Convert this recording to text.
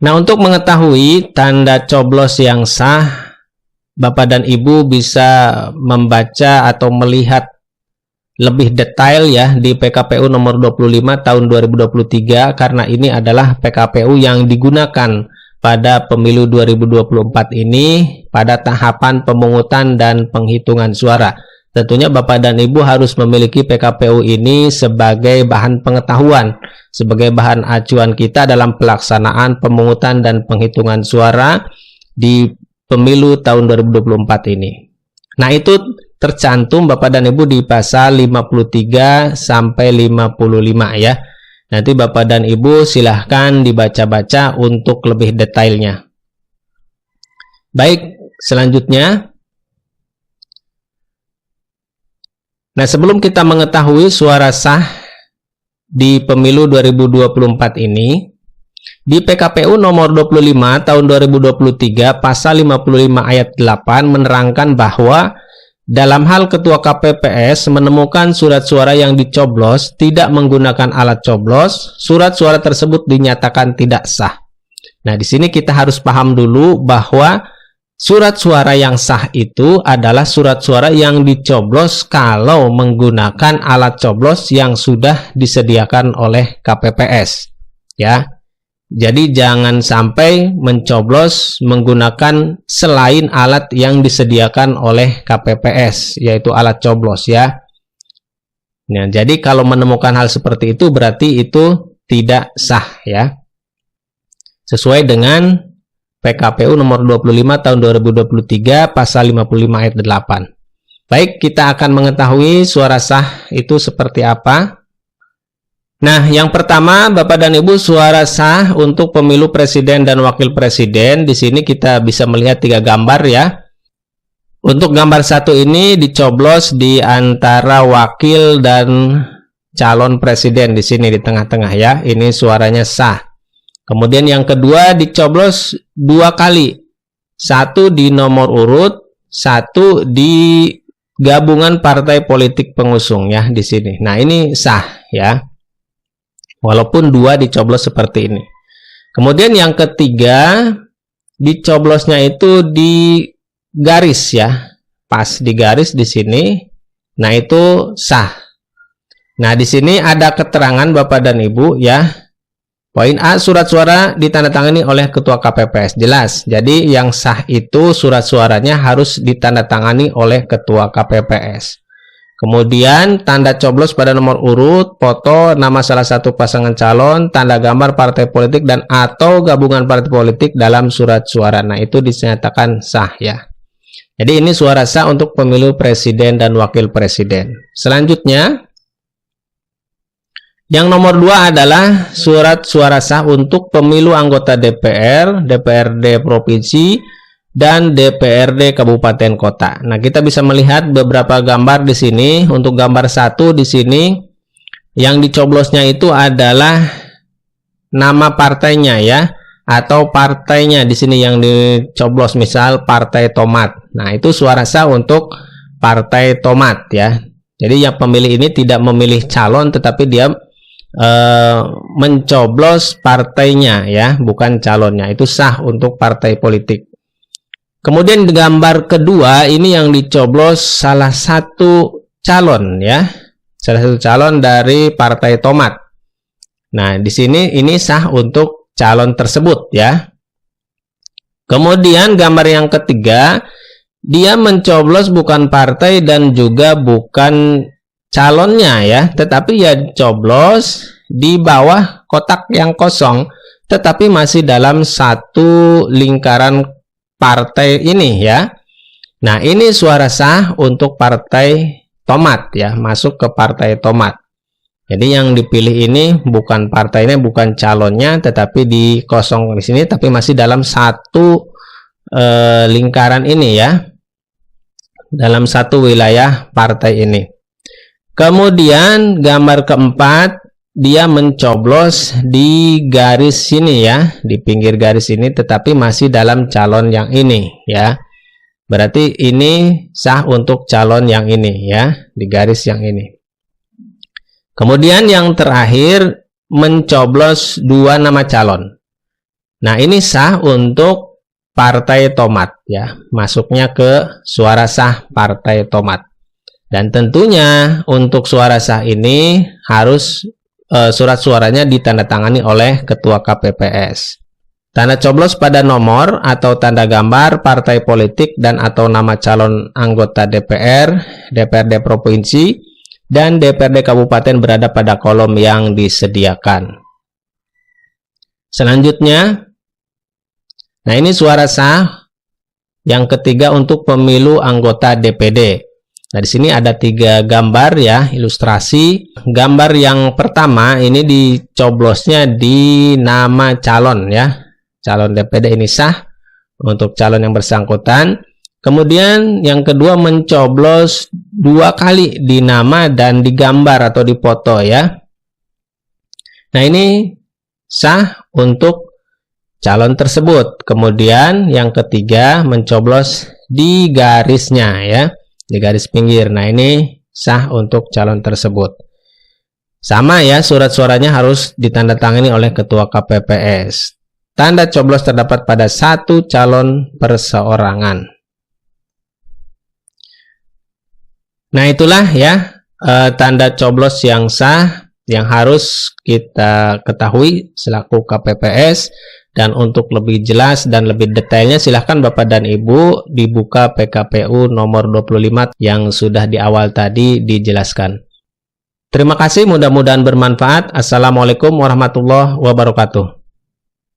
Nah, untuk mengetahui tanda coblos yang sah, Bapak dan Ibu bisa membaca atau melihat lebih detail ya di PKPU nomor 25 tahun 2023, karena ini adalah PKPU yang digunakan pada pemilu 2024 ini pada tahapan pemungutan dan penghitungan suara. Tentunya Bapak dan Ibu harus memiliki PKPU ini sebagai bahan pengetahuan, sebagai bahan acuan kita dalam pelaksanaan pemungutan dan penghitungan suara di pemilu tahun 2024 ini. Nah, itu tercantum Bapak dan Ibu di pasal 53 sampai 55 ya. Nanti Bapak dan Ibu silahkan dibaca-baca untuk lebih detailnya. Baik, selanjutnya. Nah, sebelum kita mengetahui suara sah di pemilu 2024 ini, di PKPU nomor 25 tahun 2023 pasal 55 ayat 8 menerangkan bahwa dalam hal ketua KPPS menemukan surat suara yang dicoblos tidak menggunakan alat coblos, surat suara tersebut dinyatakan tidak sah. Nah, di sini kita harus paham dulu bahwa surat suara yang sah itu adalah surat suara yang dicoblos kalau menggunakan alat coblos yang sudah disediakan oleh KPPS. Ya. Jadi jangan sampai mencoblos menggunakan selain alat yang disediakan oleh KPPS, yaitu alat coblos ya. Nah, jadi kalau menemukan hal seperti itu berarti itu tidak sah ya. Sesuai dengan PKPU nomor 25 tahun 2023 pasal 55 ayat 8. Baik, kita akan mengetahui suara sah itu seperti apa. Nah, yang pertama Bapak dan Ibu, suara sah untuk pemilu presiden dan wakil presiden. Di sini kita bisa melihat 3 gambar ya. Untuk gambar 1 ini dicoblos di antara wakil dan calon presiden di sini di tengah-tengah ya. Ini suaranya sah. Kemudian yang kedua dicoblos 2 kali. 1 di nomor urut, 1 di gabungan partai politik pengusung ya di sini. Nah, ini sah ya. Walaupun 2 dicoblos seperti ini. Kemudian yang ketiga, dicoblosnya itu di garis ya. Pas di garis di sini. Nah, itu sah. Nah, di sini ada keterangan Bapak dan Ibu ya. Poin A, surat suara ditandatangani oleh ketua KPPS. Jelas. Jadi yang sah itu surat suaranya harus ditandatangani oleh ketua KPPS. Kemudian tanda coblos pada nomor urut, foto, nama salah satu pasangan calon, tanda gambar partai politik dan atau gabungan partai politik dalam surat suara. Nah, itu dinyatakan sah ya. Jadi ini suara sah untuk pemilu presiden dan wakil presiden. Selanjutnya, yang nomor 2 adalah surat suara sah untuk pemilu anggota DPR, DPRD provinsi, dan DPRD kabupaten kota. Nah, kita bisa melihat beberapa gambar di sini. Untuk gambar 1 di sini yang dicoblosnya itu adalah nama partainya ya, atau partainya di sini yang dicoblos, misal Partai Tomat. Nah, itu suara sah untuk Partai Tomat ya. Jadi yang pemilih ini tidak memilih calon tetapi dia mencoblos partainya ya, bukan calonnya. Itu sah untuk partai politik. Kemudian gambar kedua ini yang dicoblos salah satu calon ya. Salah satu calon dari Partai Tomat. Nah, di sini ini sah untuk calon tersebut ya. Kemudian gambar yang ketiga, dia mencoblos bukan partai dan juga bukan calonnya ya, tetapi ya coblos di bawah kotak yang kosong tetapi masih dalam satu lingkaran partai ini ya. Nah, ini suara sah untuk Partai Tomat ya, masuk ke Partai Tomat. Jadi yang dipilih ini bukan partainya, bukan calonnya, tetapi di kosong di sini, tapi masih dalam satu lingkaran ini ya, dalam satu wilayah partai ini. Kemudian gambar keempat, dia mencoblos di garis sini ya, di pinggir garis ini, tetapi masih dalam calon yang ini ya. Berarti ini sah untuk calon yang ini ya, di garis yang ini. Kemudian yang terakhir, mencoblos 2 nama calon. Nah, ini sah untuk Partai Tomat ya, masuknya ke suara sah Partai Tomat. Dan tentunya untuk suara sah ini harus surat suaranya ditandatangani oleh Ketua KPPS. Tanda coblos pada nomor atau tanda gambar partai politik dan atau nama calon anggota DPR, DPRD Provinsi, dan DPRD Kabupaten berada pada kolom yang disediakan. Selanjutnya, nah ini suara sah yang ketiga untuk pemilu anggota DPD. Nah, di sini ada 3 gambar ya, ilustrasi. Gambar yang pertama ini dicoblosnya di nama calon ya. Calon DPD ini sah untuk calon yang bersangkutan. Kemudian yang kedua mencoblos 2 kali di nama dan di gambar atau di foto ya. Nah, ini sah untuk calon tersebut. Kemudian yang ketiga mencoblos di garisnya ya, di garis pinggir. Nah, ini sah untuk calon tersebut. Sama ya, surat suaranya harus ditandatangani oleh Ketua KPPS. Tanda coblos terdapat pada 1 calon perseorangan. Nah, itulah ya tanda coblos yang sah yang harus kita ketahui selaku KPPS. Dan untuk lebih jelas dan lebih detailnya silahkan Bapak dan Ibu dibuka PKPU nomor 25 yang sudah di awal tadi dijelaskan. Terima kasih, mudah-mudahan bermanfaat. Assalamualaikum warahmatullahi wabarakatuh.